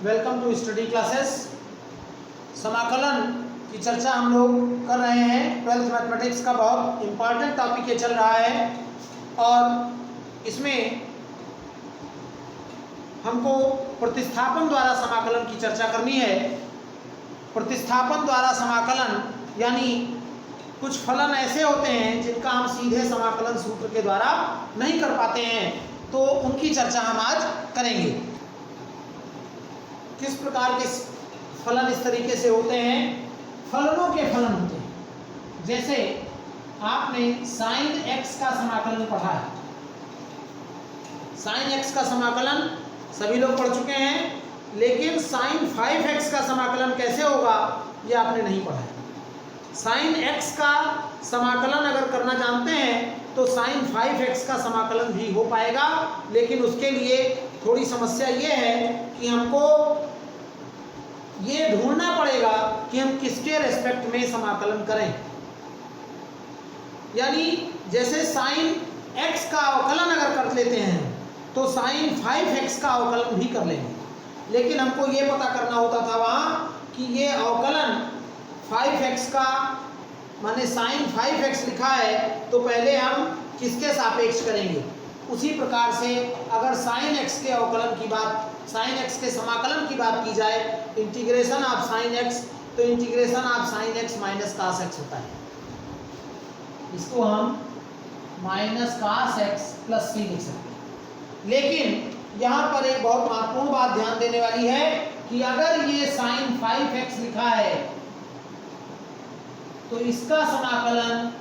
Welcome to study classes. समाकलन की चर्चा हम लोग कर रहे हैं। 12th मैथमेटिक्स का बहुत इम्पॉर्टेंट टॉपिक ये चल रहा है और इसमें हमको प्रतिस्थापन द्वारा समाकलन की चर्चा करनी है। प्रतिस्थापन द्वारा समाकलन यानी कुछ फलन ऐसे होते हैं जिनका हम सीधे समाकलन सूत्र के द्वारा नहीं कर पाते हैं, तो उनकी चर्चा हम आज करेंगे। किस प्रकार के फलन इस तरीके से होते हैं, फलनों के फलन होते हैं। जैसे आपने sin x का समाकलन पढ़ा है। sin x का समाकलन सभी लोग पढ़ चुके हैं, लेकिन sin 5x का समाकलन कैसे होगा ये आपने नहीं पढ़ा है। sin x का समाकलन अगर करना जानते हैं तो sin 5x का समाकलन भी हो पाएगा, लेकिन उसके लिए थोड़ी समस्या ये है कि हमको ये ढूंढना पड़ेगा कि हम किसके रेस्पेक्ट में समाकलन करें। यानी जैसे sin x का अवकलन अगर कर लेते हैं तो sin 5x का अवकलन भी कर लेंगे, लेकिन हमको ये पता करना होता था वहाँ कि ये अवकलन 5x का माने sin 5x लिखा है तो पहले हम किसके सापेक्ष करेंगे। उसी प्रकार से अगर sin x के अवकलन की बात, sin x के समाकलन की बात की जाए, इंटीग्रेशन ऑफ sin x, तो integration of sin x minus cos x होता है। इसको हम minus cos x plus c लिख सकते हैं। लेकिन यहाँ पर एक बहुत महत्वपूर्ण बात ध्यान देने वाली है कि अगर ये sin 5x लिखा है तो इसका समाकलन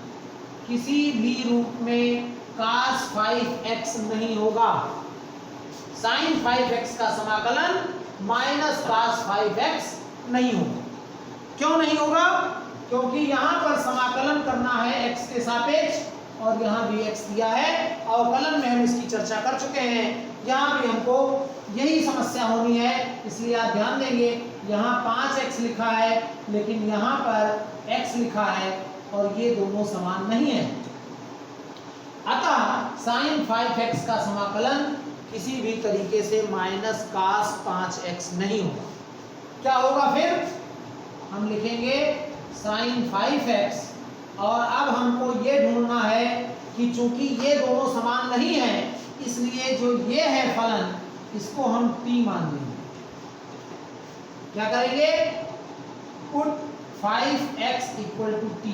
किसी भी रूप में cos 5x नहीं होगा। sin 5x का समाकलन माइनस cos 5x नहीं होगा। क्यों नहीं होगा? क्योंकि यहाँ पर समाकलन करना है x के सापेक्ष और यहाँ भी x दिया है। अवकलन में हम इसकी चर्चा कर चुके हैं, यहाँ भी हमको यही समस्या होनी है, इसलिए आप ध्यान देंगे। यहाँ 5x लिखा है लेकिन यहाँ पर x लिखा है और ये दोनों समान नहीं है। अतः sin 5x का समाकलन किसी भी तरीके से माइनस cos 5x नहीं होगा। क्या होगा फिर? हम लिखेंगे sin 5x और अब हमको ये ढूंढना है कि चूंकि ये दोनों समान नहीं हैं, इसलिए जो ये है फलन इसको हम t मान लेंगे। क्या करेंगे? Put 5x equal to t।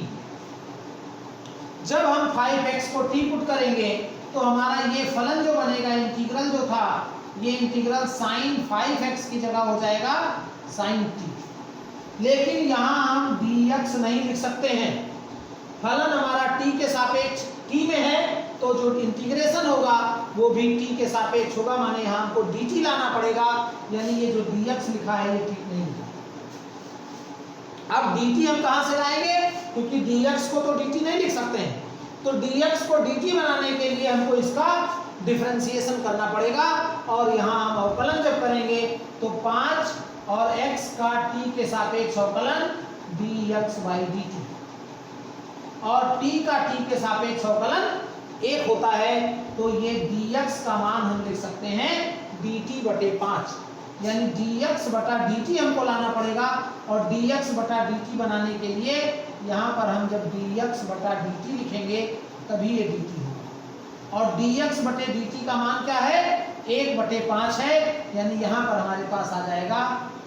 जब हम 5x को t पुट करेंगे तो हमारा ये फलन जो बनेगा, इंटीग्रल जो था, ये इंटीग्रल sin 5x की जगह हो जाएगा sin t। लेकिन यहाँ हम dx नहीं लिख सकते हैं। फलन हमारा t के सापेक्ष t में है तो जो इंटीग्रेशन होगा वो भी t के सापेक्ष होगा, माने यहाँ हमको dt लाना पड़ेगा। यानी ये जो dx लिखा है ये ठीक नहीं लिखा। अब dt हम कहाँ से लाएंगे? क्योंकि dx को तो dt नहीं लिख सकते हैं, तो dx को dt बनाने के लिए हमको इसका डिफरेंशिएशन करना पड़ेगा। और यहाँ हम अवकलन जब करेंगे तो 5 और x का t के सापेक्ष अवकलन dx by dt और t का t के सापेक्ष अवकलन 1 होता है, तो ये dx का मान हम लिख सकते हैं dt बटे 5। यानी dx बटा dt हमको लाना पड़ेगा और dx बटा dt बनाने के लिए यहाँ पर हम जब dx बटा dt लिखेंगे तभी ये dt होगा। और dx बटे dt का मान क्या है? 1 बटे 5 है, यानी यहाँ पर हमारे पास आ जाएगा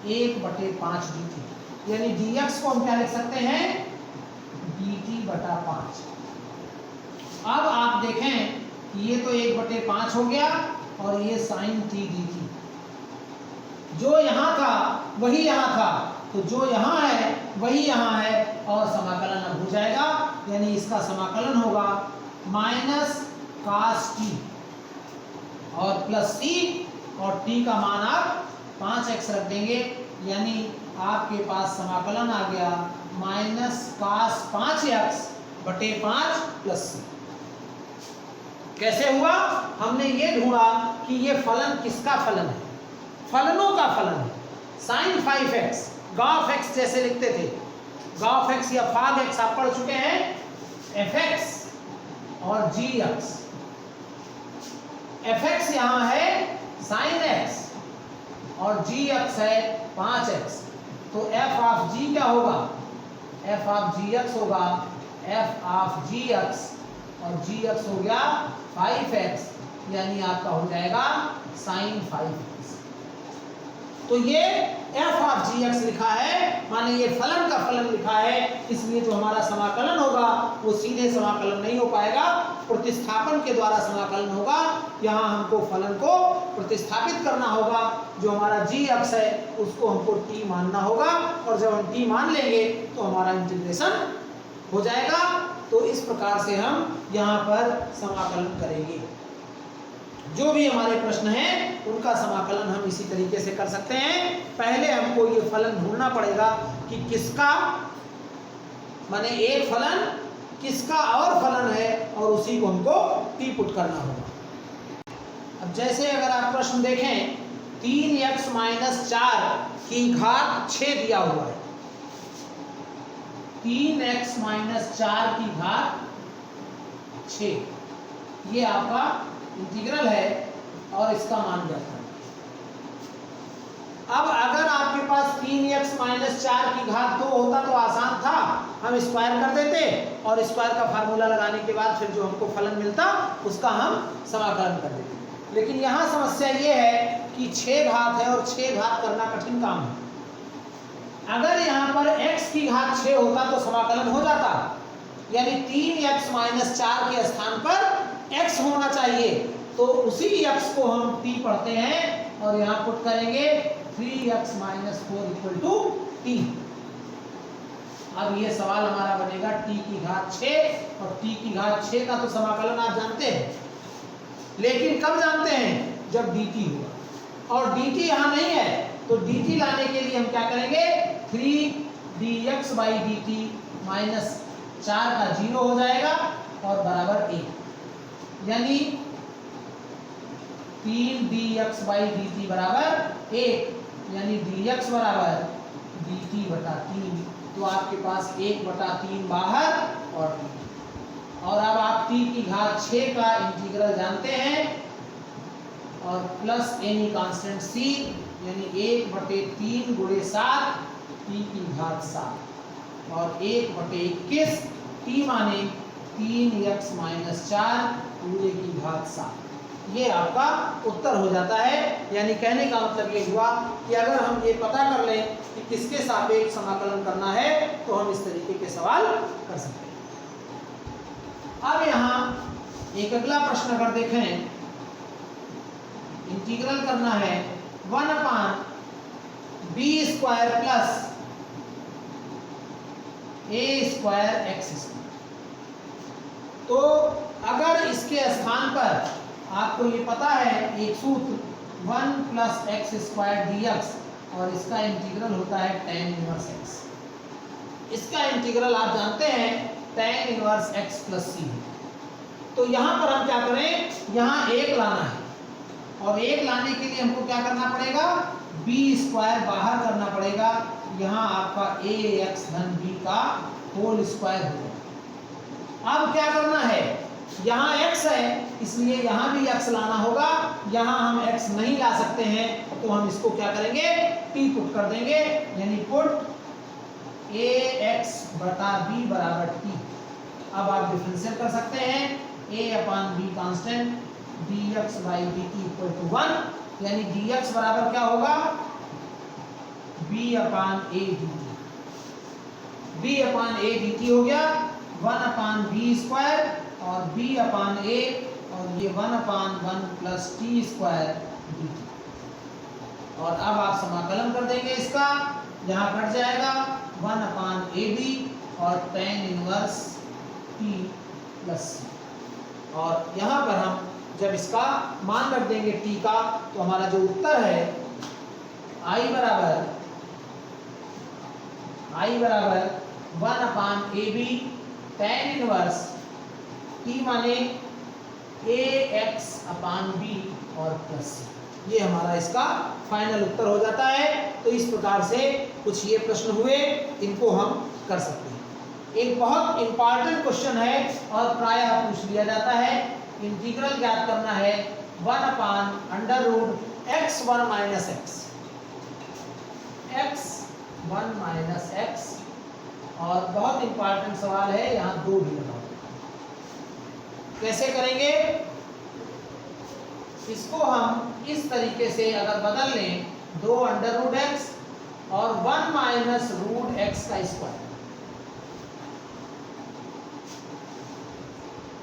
1 बटे 5 dt। यानी dx को हम क्या लिख सकते हैं? dt बटा 5। अब आप देखें कि ये तो 1 बटे 5 हो गया और ये sin t dt। जो यहाँ था वही यहाँ था, तो जो यहाँ है वही यहाँ है और समाकलन अब हो जाएगा। यानी इसका समाकलन होगा माइनस cos t और प्लस c और t का मान आप 5x रख देंगे। यानी आपके पास समाकलन आ गया माइनस cos 5x बटे 5 प्लस c। कैसे हुआ? हमने ये ढूंढा कि ये फलन किसका फलन है? फलनों का फलन है। sin 5x गाफ x जैसे लिखते थे, गाफ x या फाग x आप पढ़ चुके हैं, fx और gx। fx यहाँ है sin x और जी एक्स है 5x, तो एफ ऑफ जी क्या होगा, एफ ऑफ जी एक्स होगा एफ ऑफ जी एक्स, और जी एक्स हो गया 5x, यानी आपका हो जाएगा sin 5x। तो ये f ऑफ जी एक्स लिखा है, माने ये फलन का फलन लिखा है, इसलिए जो हमारा समाकलन होगा वो सीधे समाकलन नहीं हो पाएगा, प्रतिस्थापन के द्वारा समाकलन होगा। यहाँ हमको फलन को प्रतिस्थापित करना होगा, जो हमारा जी एक्स है उसको हमको t मानना होगा, और जब हम t मान लेंगे तो हमारा इंटीग्रेशन हो जाएगा। तो इस प्रकार से हम यहाँ पर समाकलन करेंगे। जो भी हमारे प्रश्न हैं उनका समाकलन हम इसी तरीके से कर सकते हैं। पहले हमको ये फलन ढूंढना पड़ेगा कि किसका, माने एक फलन किसका और फलन है, और उसी को हमको टी पुट करना होगा। अब जैसे अगर आप प्रश्न देखें 3x माइनस 4 की घात 6 दिया हुआ है, 3x माइनस 4 की घात 6, ये आपका इंटीग्रल है और इसका मान जाता है। अब अगर आपके पास 3x माइनस 4 की घात 2 होता तो आसान था, हम स्क्वायर कर देते और स्क्वायर का फार्मूला लगाने के बाद फिर जो हमको फलन मिलता उसका हम समाकलन कर देते। लेकिन यहाँ समस्या ये है कि 6 घात है और 6 घात करना कठिन काम है। अगर यहाँ पर x की घात 6 होता तो समाकलन हो जाता, यानी 3x माइनस 4 के स्थान पर x होना चाहिए, तो उसी x को हम t पढ़ते हैं और यहाँ पुट करेंगे 3x minus 4 equal to t। अब ये सवाल हमारा बनेगा t की घात 6, और t की घात 6 का तो समाकलन आप जानते हैं, लेकिन कब जानते हैं, जब dt हुआ, और dt यहाँ नहीं है, तो dt लाने के लिए हम क्या करेंगे, 3dx बाई dt माइनस 4 का 0 हो जाएगा और बराबर 1, यानी 3dx बाई dt बराबर 1, यानी dx बराबर dt बटा 3। तो आपके पास 1 बटा 3 बाहर और dt। और अब आप t की घात 6 का इंटीग्रल जानते हैं, और प्लस एनी कांस्टेंट c, यानी 1 बटे 3 गुणे 7 t की घात 7, और 1 बटे 21 t माने 3x माइनस 4 पूरे की घात 7। ये आपका उत्तर हो जाता है। यानी कहने का मतलब ये हुआ कि अगर हम ये पता कर लें कि किसके सापेक्ष समाकलन करना है तो हम इस तरीके के सवाल कर सकते हैं। अब यहाँ एक अगला प्रश्न अगर देखें, इंटीग्रल करना है 1/b square plus a square x square. तो अगर इसके स्थान पर आपको ये पता है एक सूत्र 1 प्लस एक्स स्क्वायर dx, और इसका इंटीग्रल होता है tan इनवर्स x। इसका इंटीग्रल आप जानते हैं tan inverse x plus c। तो यहाँ पर हम क्या करें, यहाँ 1 लाना है, और 1 लाने के लिए हमको क्या करना पड़ेगा, b स्क्वायर बाहर करना पड़ेगा। यहाँ आपका ax धन b का होल स्क्वायर हो जाएगा। अब क्या करना है, यहाँ x है इसलिए यहाँ भी x लाना होगा, यहाँ हम x नहीं ला सकते हैं तो हम इसको क्या करेंगे, t पुट कर देंगे, यानी पुट ax बटा b बराबर t। अब आप डिफरेंशियल कर सकते हैं, a upon b constant, dx by dt equal to 1, यानी dx बराबर क्या होगा, b upon a dt। b upon a dt हो गया 1 अपान b स्क्वायर और b अपान a, और ये 1 अपान 1 प्लस टी स्क्वायर dt। और अब आप समाकलन कर देंगे इसका, यहाँ कट जाएगा 1 अपान ए बी और tan inverse t plus c। और यहाँ पर हम जब इसका मान रख देंगे t का, तो हमारा जो उत्तर है i बराबर 1 upon A B tan inverse t माने ax अपान b और प्लस c। ये हमारा इसका फाइनल उत्तर हो जाता है। तो इस प्रकार से कुछ ये प्रश्न हुए, इनको हम कर सकते हैं। एक बहुत इंपॉर्टेंट क्वेश्चन है और प्रायः पूछ लिया जाता है, इंटीग्रल ज्ञात करना है 1 upon under root x1 minus x। x 1 minus x, और बहुत इंपॉर्टेंट सवाल है, यहाँ 2 भी लगाओ। कैसे करेंगे इसको? हम इस तरीके से अगर बदल लें, 2 अंडर रूट एक्स और 1 माइनस रूट एक्स का स्क्वायर।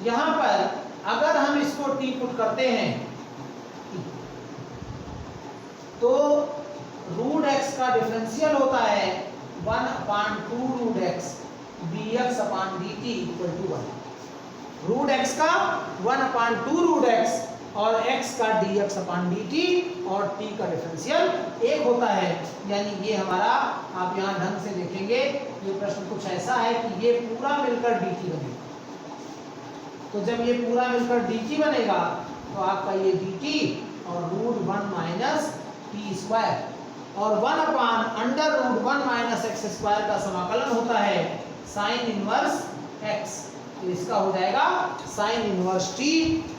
यहां पर अगर हम इसको टी पुट करते हैं तो रूट एक्स का डिफरेंशियल होता है 1/2 root x dx upon dt equal to 1। Root x का 1/2 रूट एक्स और x का dx अपॉन dt और t का डिफरेंशियल 1 होता है। यानी ये हमारा, आप यहाँ ढंग से देखेंगे, ये प्रश्न कुछ ऐसा है कि ये पूरा मिलकर dt बनेगा। तो जब ये पूरा मिलकर dt बनेगा तो आपका ये dt और रूट 1 माइनस टी स्क्वायर और 1 upon under root 1 minus x square का समाकलन होता है साइन इनवर्स x। तो इसका हो जाएगा साइन इनवर्स t,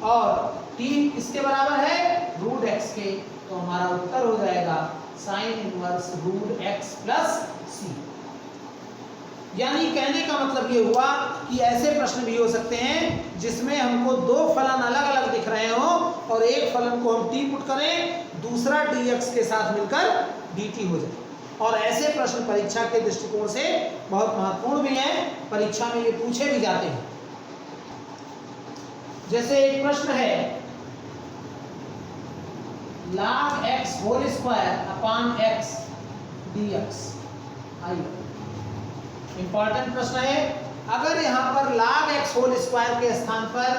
और t किसके बराबर है? रूट x के। तो हमारा उत्तर हो जाएगा sine inverse root x plus c। यानी कहने का मतलब ये हुआ कि ऐसे प्रश्न भी हो सकते हैं जिसमें हमको 2 फलन अलग अलग दिख रहे हो और एक फलन को हम t पुट करें, दूसरा dx के साथ मिलकर dt हो जाए। और ऐसे प्रश्न परीक्षा के दृष्टिकोण से बहुत महत्वपूर्ण भी हैं, परीक्षा में ये पूछे भी जाते हैं। जैसे एक प्रश्न है log x whole square upon x dx। आइए, इंपॉर्टेंट प्रश्न है। अगर यहाँ पर log x होल स्क्वायर के स्थान पर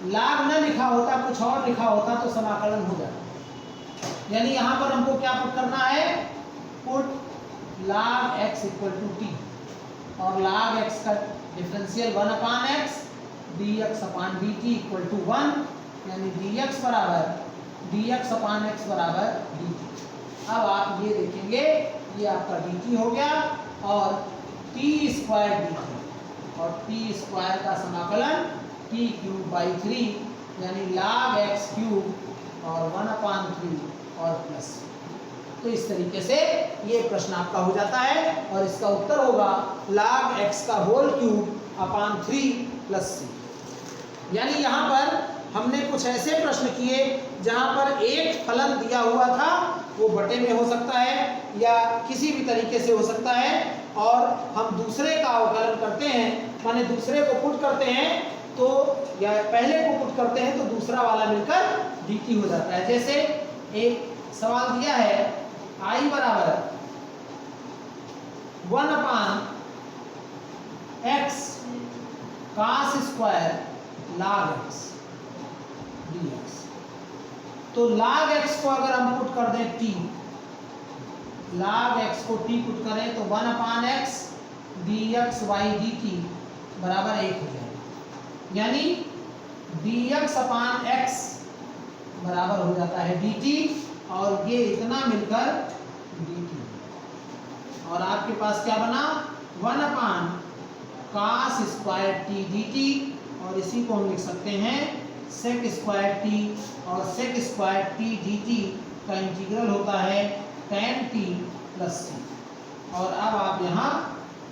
log न लिखा होता, कुछ और लिखा होता तो समाकलन हो जाता। यानी यहाँ पर हमको क्या पुट करना है? Put log x equal to t, और log x का differential 1 upon x dx upon dt equal to 1, यानी dx बराबर dx अपान x बराबर dt। अब आप ये देखेंगे, ये आपका dt हो गया और टी स्क्वायर dt, और टी स्क्वायर का समाकलन टी क्यूब बाई 3, यानी log x क्यूब और 1 अपान 3 और प्लस। तो इस तरीके से ये प्रश्न आपका हो जाता है, और इसका उत्तर होगा log x का whole cube upon 3 plus c। यानी यहाँ पर हमने कुछ ऐसे प्रश्न किए जहाँ पर एक फलन दिया हुआ था, वो बटे में हो सकता है या किसी भी तरीके से हो सकता है, और हम दूसरे का अवकलन करते हैं, माने दूसरे को पुट करते हैं तो, या पहले को पुट करते हैं तो दूसरा वाला मिलकर dt हो जाता है। जैसे एक सवाल दिया है i बराबर 1 upon x cos square log x dx। तो log x को अगर हम पुट कर दें t, log x को t पुट करें तो 1 upon x dx y dt बराबर 1 हो जाएगा। यानी dx अपान x बराबर हो जाता है dt, और ये इतना मिलकर dt, और आपके पास क्या बना? 1 अपान cos स्क्वायर t dt, और इसी को हम लिख सकते हैं sec स्क्वायर t, और sec स्क्वायर t dt का इंटीग्रल होता है tan t प्लस c। और अब आप यहाँ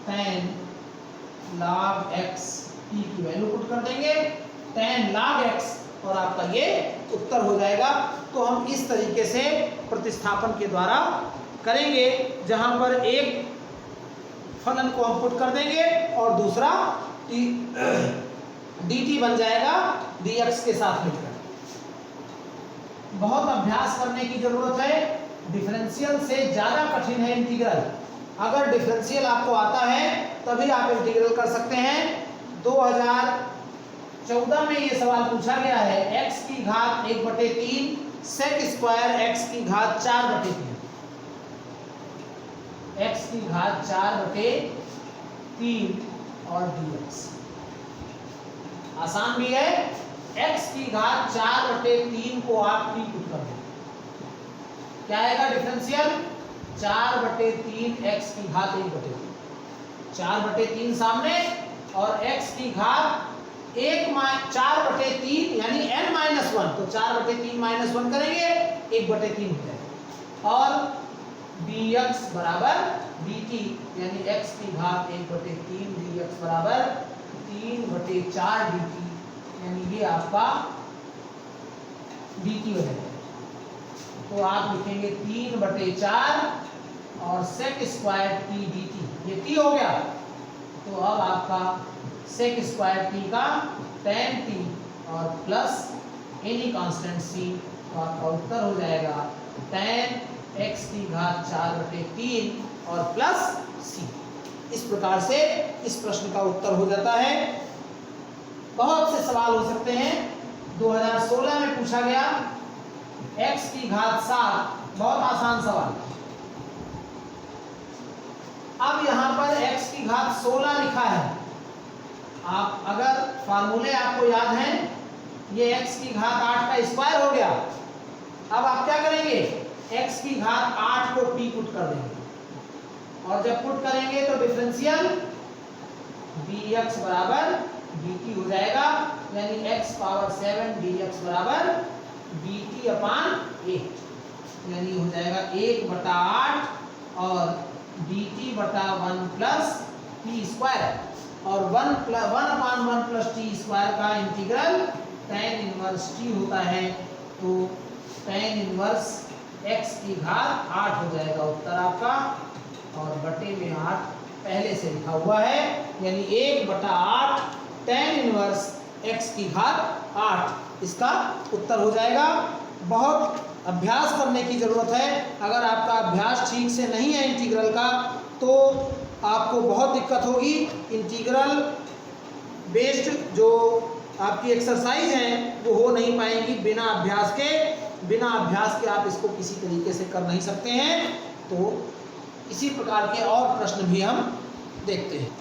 tan log x t की वैल्यू पुट कर देंगे, tan log x, और आपका ये उत्तर हो जाएगा। तो हम इस तरीके से प्रतिस्थापन के द्वारा करेंगे, जहाँ पर एक फलन को हम पुट कर देंगे और दूसरा dt बन जाएगा dx के साथ मिलकर। बहुत अभ्यास करने की जरूरत है, डिफरेंशियल से ज़्यादा कठिन है इंटीग्रल। अगर डिफरेंशियल आपको आता है तभी आप इंटीग्रल कर सकते हैं। 2014 में ये सवाल पूछा गया है, x की घात 1/3 sec स्क्वायर x की घात 4/3, x की घात 4/3 और dx। आसान भी है, x की घात 4/3 को आप t पुट कर दें, क्या आएगा डिफरेंशियल? 4/3 x की घात 1/3, 4/3 सामने और x की घात 4/3 यानी n-1, तो 4/3 -1 करेंगे 1/3 हो जाएगा। और dx बराबर dt, यानी x की घात 1/3 dx बराबर 3/4 dt, यानी ये आपका dt हो जाएगा। तो आप लिखेंगे 3/4 और sec स्क्वायर t dt, ये t हो गया। तो अब आपका sec स्क्वायर t का tan t और प्लस एनी कांस्टेंट c, तो आपका उत्तर हो जाएगा tan x की घात 4/3 और प्लस c। इस प्रकार से इस प्रश्न का उत्तर हो जाता है। बहुत से सवाल हो सकते हैं। 2016 में पूछा गया x की घात 7, बहुत आसान सवाल। अब यहां पर x की घात 16 लिखा है। आप अगर फार्मूले आपको याद हैं, ये x की घात 8 का स्क्वायर हो गया। अब आप क्या करेंगे, x की घात 8 को p पुट कर देंगे, और जब पुट करेंगे तो डिफरेंशियल dx बराबर dt हो जाएगा, यानी x पावर 7 dx बराबर dt/8, यानी हो जाएगा 1/8 और dt/1 प्लस टी स्क्वायर, और 1/1 प्लस टी स्क्वायर का इंटीग्रल tan इनवर्स t होता है। तो tan इनवर्स x की घात 8 हो जाएगा उत्तर आपका, और बटे में 8 पहले से लिखा हुआ है, यानी 1/8 tan इनवर्स x की घात 8 इसका उत्तर हो जाएगा। बहुत अभ्यास करने की ज़रूरत है। अगर आपका अभ्यास ठीक से नहीं है इंटीग्रल का, तो आपको बहुत दिक्कत होगी। इंटीग्रल बेस्ड जो आपकी एक्सरसाइज हैं वो हो नहीं पाएंगी बिना अभ्यास के। बिना अभ्यास के आप इसको किसी तरीके से कर नहीं सकते हैं। तो इसी प्रकार के और प्रश्न भी हम देखते हैं।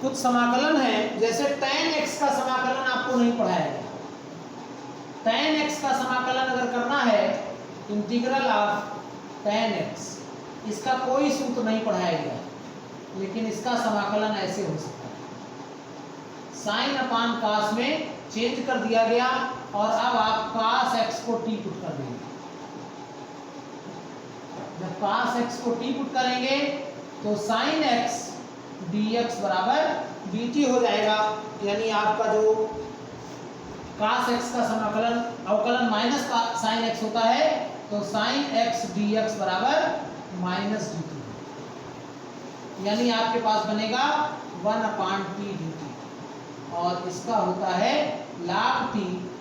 कुछ समाकलन है, जैसे tan x का समाकलन आपको नहीं पढ़ाया गया। tan x का समाकलन अगर करना है, इंटीग्रल ऑफ tan x, इसका कोई सूत्र नहीं पढ़ाया गया, लेकिन इसका समाकलन ऐसे हो सकता है। साइन अपान कास में चेंज कर दिया गया, और अब आप कास x को t पुट कर देंगे। जब कास x को t पुट करेंगे तो साइन x dx बराबर dt हो जाएगा, यानी आपका जो कास x का समाकलन अवकलन माइनस का साइन x होता है, तो साइन x dx बराबर माइनस dt, यानी आपके पास बनेगा 1/t dt, और इसका होता है log t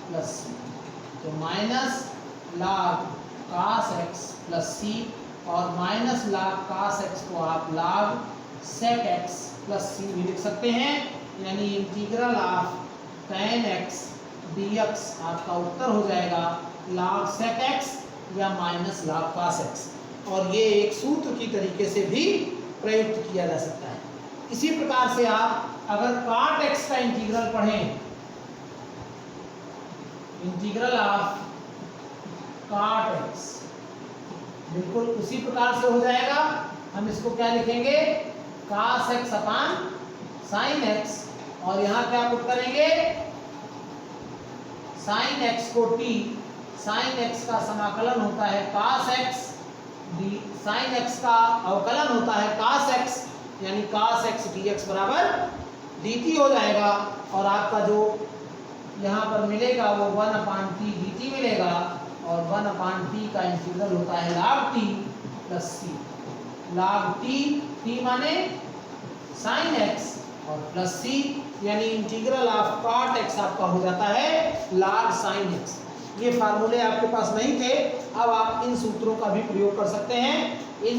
प्लस c, तो minus log cos x plus c, और माइनस log cos x को आप log sec x plus c भी लिख सकते हैं, यानी integral of tan x dx आपका उत्तर हो जाएगा log sec x या माइनस log cos x, और ये एक सूत्र की तरीके से भी प्रयुक्त किया जा सकता है। इसी प्रकार से आप अगर cot x का इंटीग्रल पढ़ें, इंटीग्रल ऑफ cot x बिल्कुल उसी प्रकार से हो जाएगा। हम इसको क्या लिखेंगे, cos x अपान sin x, और यहाँ क्या पुट करेंगे, sin x को t, sin x का समाकलन होता है cos x, sin x का अवकलन होता है cos x, यानी cos x dx बराबर dt हो जाएगा, और आपका जो यहाँ पर मिलेगा वो 1/t dt मिलेगा, और 1/t का इंटीग्रल होता है log t plus c, log t माने sin x और प्लस c, यानी इंटीग्रल ऑफ cot x आपका हो जाता है log sin x। ये फार्मूले आपके पास नहीं थे, अब आप इन सूत्रों का भी प्रयोग कर सकते हैं। इन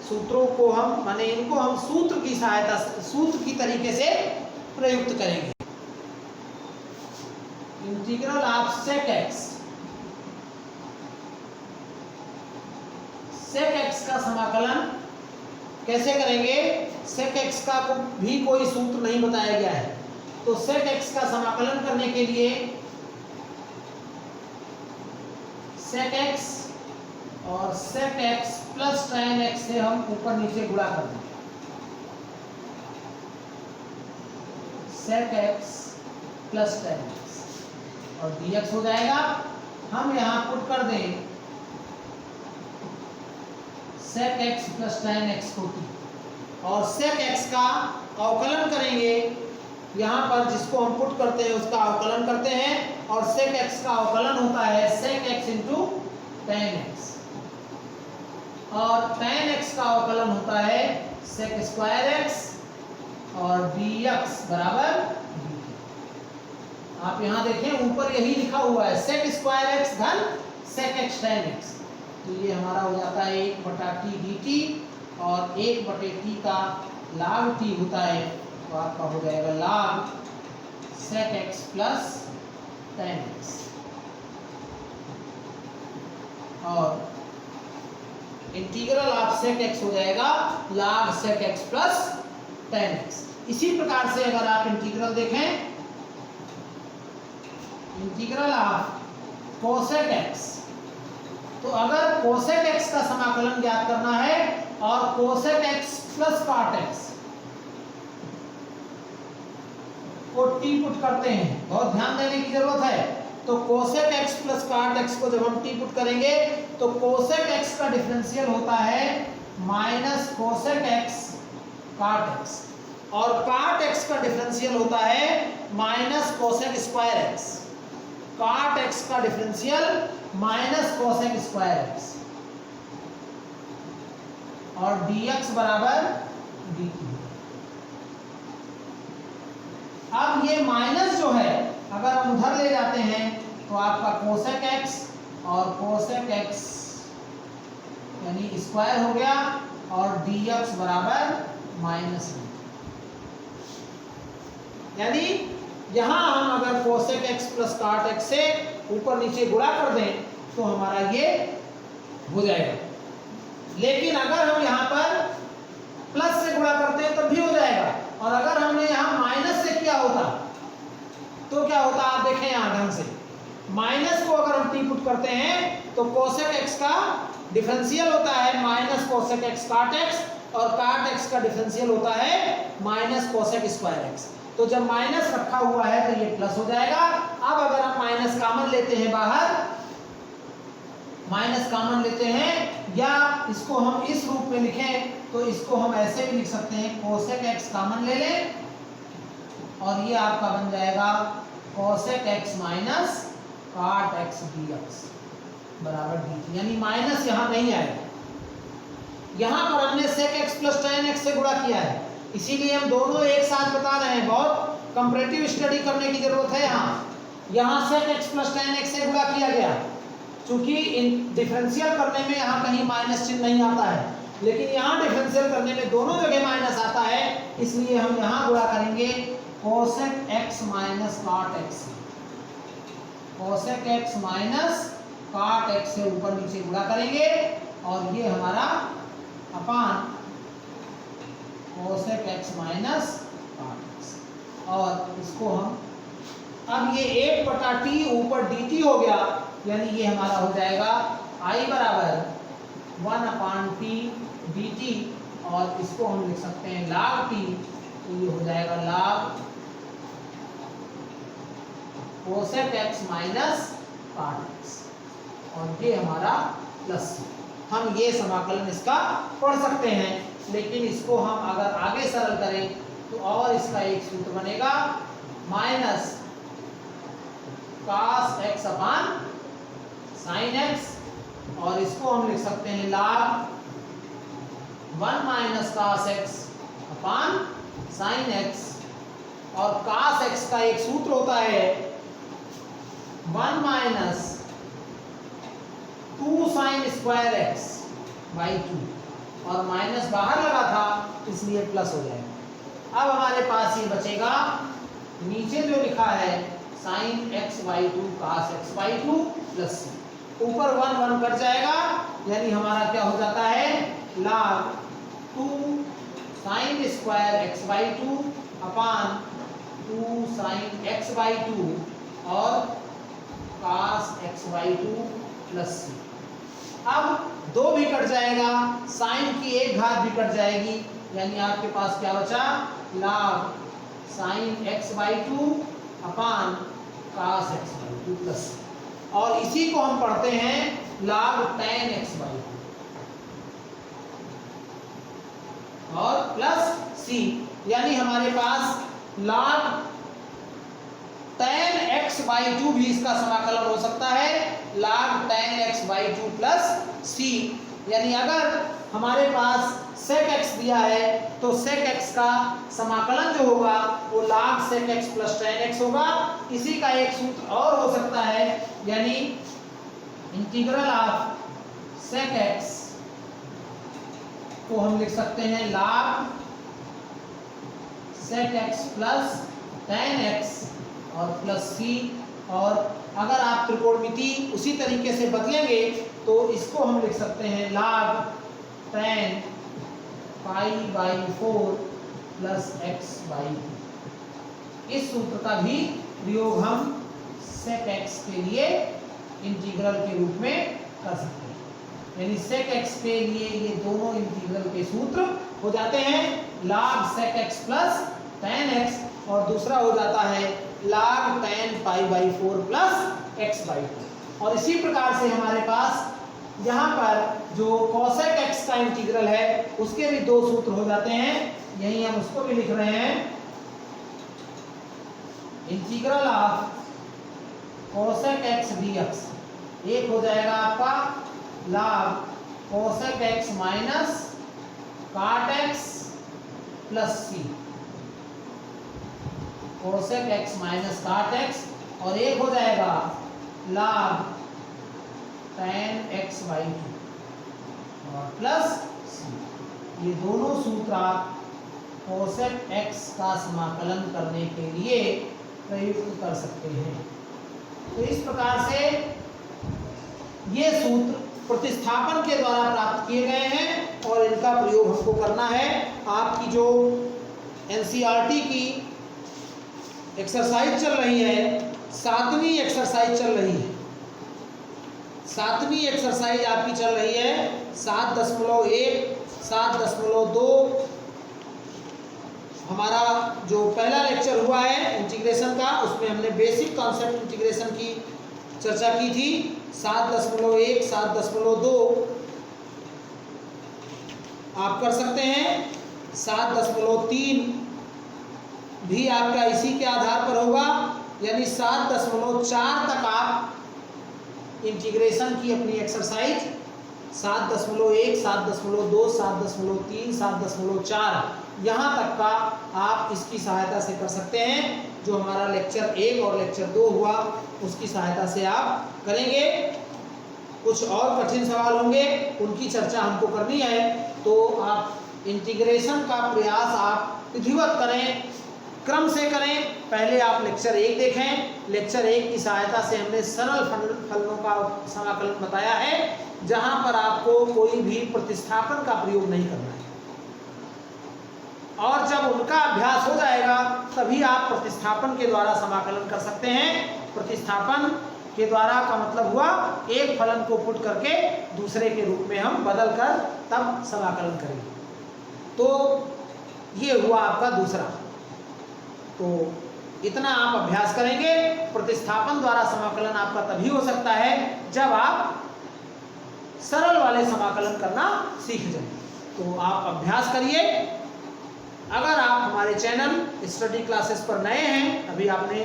सूत्रों को हम माने इनको हम सूत्र की सहायता से, सूत्र की तरीके से प्रयुक्त करेंगे। Integral of sec x, sec x का समाकलन कैसे करेंगे, sec x का भी कोई सूत्र नहीं बताया गया है। तो sec x का समाकलन करने के लिए sec x और sec x plus tan x से हम ऊपर नीचे गुणा कर देंगे। sec x plus tan x और dx हो जाएगा। हम यहाँ पुट कर दें sec x plus tan x को t, और sec x का अवकलन करेंगे, यहाँ पर जिसको हम पुट करते हैं उसका अवकलन करते हैं, और sec x का अवकलन होता है sec x into tan x, और tan x का अवकलन होता है sec स्क्वायर x, और dx बराबर dt। आप यहाँ देखें ऊपर यही लिखा हुआ है sec स्क्वायर x धन sec x tan x, तो ये हमारा हो जाता है 1/t dt, और 1/t का log t होता है, तो आपका हो जाएगा log sec x plus tan x, और इंटीग्रल ऑफ sec x हो जाएगा log sec x plus tan x। इसी प्रकार से अगर आप इंटीग्रल देखें, इंटीग्रल ऑफ cosec x, तो अगर cosec x का समाकलन ज्ञात करना है और cosec x plus cot x को t पुट करते हैं, बहुत ध्यान देने की जरूरत है। तो cosec x plus cot x को जब हम t पुट करेंगे तो cosec x का डिफरेंशियल होता है minus cosec x cot x, और cot x का डिफरेंशियल होता है minus cosec square x, cot x का differential minus cosec square x, और dx बराबर dt। अब ये माइनस जो है अगर हम उधर ले जाते हैं तो आपका cosec x और cosec x यानी स्क्वायर हो गया, और dx बराबर माइनस, यानी यहां हम अगर cosec x plus cot x से ऊपर नीचे गुणा कर दें तो हमारा ये हो जाएगा, लेकिन अगर हम यहाँ पर प्लस से गुणा करते हैं तब भी हो जाएगा, और अगर हमने यहाँ माइनस से किया होता तो क्या होता, आप देखें यहाँ ढंग से, माइनस को अगर हम t पुट करते हैं तो cosec x का डिफरेंशियल होता है minus cosec x cot x, और cot x का डिफरेंशियल होता है माइनस cosec स्क्वायर x। तो जब माइनस रखा हुआ है तो ये प्लस हो जाएगा। अब अगर हम माइनस कॉमन लेते हैं बाहर, माइनस कॉमन लेते हैं, या इसको हम इस रूप में लिखें तो इसको हम ऐसे भी लिख सकते हैं, cosec x कॉमन ले लें और ये आपका बन जाएगा cosec x minus cot x dx बराबर dt, यानी माइनस यहाँ नहीं आएगा। यहाँ पर हमने sec x plus tan x से गुणा किया है, इसीलिए हम दोनों एक साथ बता रहे हैं, बहुत कंपैरेटिव स्टडी करने की जरूरत है। यहाँ sec x plus tan x से गुणा किया गया, चूंकि डिफरेंशियल करने में यहाँ कहीं माइनस चिन्ह नहीं आता है, लेकिन यहाँ डिफरेंशियल करने में दोनों जगह माइनस आता है, इसलिए हम यहाँ गुणा करेंगे cosec x minus cot x, cosec x minus cot x से ऊपर नीचे गुणा करेंगे, और ये हमारा अपान cosec x minus cot x, और इसको हम अब ये 1/t ऊपर dt हो गया, यानी ये हमारा हो जाएगा I बराबर 1/t dt, और इसको हम लिख सकते हैं log t, तो ये हो जाएगा log cosec x minus cot x, और ये हमारा प्लस। हम ये समाकलन इसका पढ़ सकते हैं, लेकिन इसको हम अगर आगे सरल करें तो और इसका एक सूत्र बनेगा माइनस cos x अपान sin x, और इसको हम लिख सकते हैं log 1 माइनस cos x अपान sin x, और cos x का एक सूत्र होता है 1 minus 2 sin square x by 2, और माइनस बाहर लगा था इसलिए प्लस हो जाएगा। अब हमारे पास ये बचेगा नीचे जो लिखा है sin x by 2 cos x by 2 plus ऊपर 1 1 कट जाएगा, यानी हमारा क्या हो जाता है log 2 sin square x by 2 upon 2 sin x by 2 और cos x बाई 2 प्लस। अब 2 भी कट जाएगा, साइन की एक घात भी कट जाएगी, यानी आपके पास क्या बचा log sin x by 2 upon cos x by 2 plus, और इसी को हम पढ़ते हैं log tan x बाई 2। और प्लस सी, यानी हमारे पास log tan x by 2 भी इसका समाकलन हो सकता है, log tan x by 2 plus सी। यानी अगर हमारे पास sec x दिया है तो sec x का समाकलन जो होगा वो log sec x plus tan x होगा। इसी का एक सूत्र और हो सकता है, यानी इंटीग्रल ऑफ sec x को हम लिख सकते हैं log sec x plus tan x और प्लस सी। और अगर आप त्रिकोणमिति उसी तरीके से बदलेंगे तो इसको हम लिख सकते हैं log tan pi by 4 plus x by 2। इस सूत्र का भी प्रयोग हम sec x के लिए इंटीग्रल के रूप में कर सकते हैं। यानी sec x के लिए ये दोनों इंटीग्रल के सूत्र हो जाते हैं log sec x plus tan x, और दूसरा हो जाता है log tan pi by 4 plus x by 2। और इसी प्रकार से हमारे पास यहाँ पर जो cosec x का इंटीग्रल है उसके भी दो सूत्र हो जाते हैं, यही हम उसको भी लिख रहे हैं, integral of cosec x dx। एक हो जाएगा आपका log cosec x minus cot x plus C, cosec x minus cot x, और एक हो जाएगा log tan x बाई 2 और प्लस सी। ये दोनों सूत्र आप cosec x का समाकलन करने के लिए प्रयुक्त कर सकते हैं। तो इस प्रकार से ये सूत्र प्रतिस्थापन के द्वारा प्राप्त किए गए हैं और इनका प्रयोग हमको करना है। आपकी जो एनसीईआरटी की एक्सरसाइज चल रही है, 7वीं एक्सरसाइज चल रही है, 7वीं एक्सरसाइज आपकी चल रही है 7.1, 7.2। हमारा जो पहला लेक्चर हुआ है इंटीग्रेशन का, उसमें हमने बेसिक कॉन्सेप्ट इंटीग्रेशन की चर्चा की थी। 7.1, 7.2 आप कर सकते हैं, 7.3 भी आपका इसी के आधार पर होगा, यानी 7.4 तक आप इंटीग्रेशन की अपनी एक्सरसाइज 7.1, 7.2, 7.3, 7.4 यहाँ तक का आप इसकी सहायता से कर सकते हैं। जो हमारा लेक्चर 1 और लेक्चर 2 हुआ उसकी सहायता से आप करेंगे। कुछ और कठिन सवाल होंगे, उनकी चर्चा हमको करनी है, तो आप इंटीग्रेशन का प्रयास आप विधिवत करें, क्रम से करें। पहले आप लेक्चर 1 देखें। लेक्चर 1 की सहायता से हमने सरल फलनों का समाकलन बताया है, जहां पर आपको कोई भी प्रतिस्थापन का प्रयोग नहीं करना है, और जब उनका अभ्यास हो जाएगा तभी आप प्रतिस्थापन के द्वारा समाकलन कर सकते हैं। प्रतिस्थापन के द्वारा का मतलब हुआ एक फलन को पुट करके दूसरे के रूप में हम बदल कर तब समाकलन करेंगे। तो ये हुआ आपका दूसरा। तो इतना आप अभ्यास करेंगे। प्रतिस्थापन द्वारा समाकलन आपका तभी हो सकता है जब आप सरल वाले समाकलन करना सीख जाएं। तो आप अभ्यास करिए। अगर आप हमारे चैनल स्टडी क्लासेस पर नए हैं, अभी आपने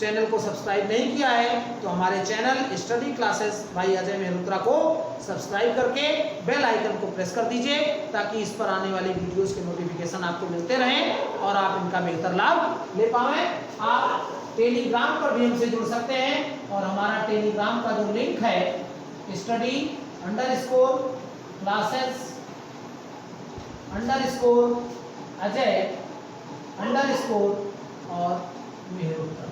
चैनल को सब्सक्राइब नहीं किया है, तो हमारे चैनल स्टडी क्लासेस भाई अजय मेहरोत्रा को सब्सक्राइब करके बेल आइकन को प्रेस कर दीजिए, ताकि इस पर आने वाली वीडियोस के नोटिफिकेशन आपको मिलते रहें और आप इनका बेहतर लाभ ले पाएं। आप टेलीग्राम पर भी हमसे जुड़ सकते हैं, और हमारा टेलीग्राम का जो लिंक है study_classes_अजय_ और मेहरोत्रा।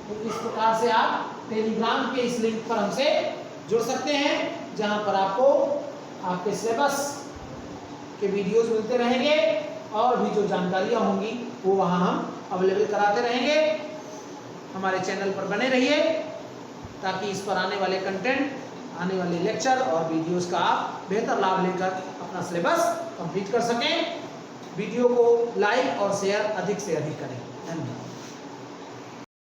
तो इस प्रकार से आप टेलीग्राम के इस लिंक पर हमसे जुड़ सकते हैं, जहां पर आपको आपके सिलेबस के वीडियोस मिलते रहेंगे, और भी जो जानकारियां होंगी वो वहां हम अवेलेबल कराते रहेंगे। हमारे चैनल पर बने रहिए, ताकि इस पर आने वाले कंटेंट, आने वाले लेक्चर और वीडियोस का आप बेहतर लाभ लेकर अपना सिलेबस कंप्लीट कर सकें। वीडियो को लाइक और शेयर अधिक से अधिक करें। धन्यवाद।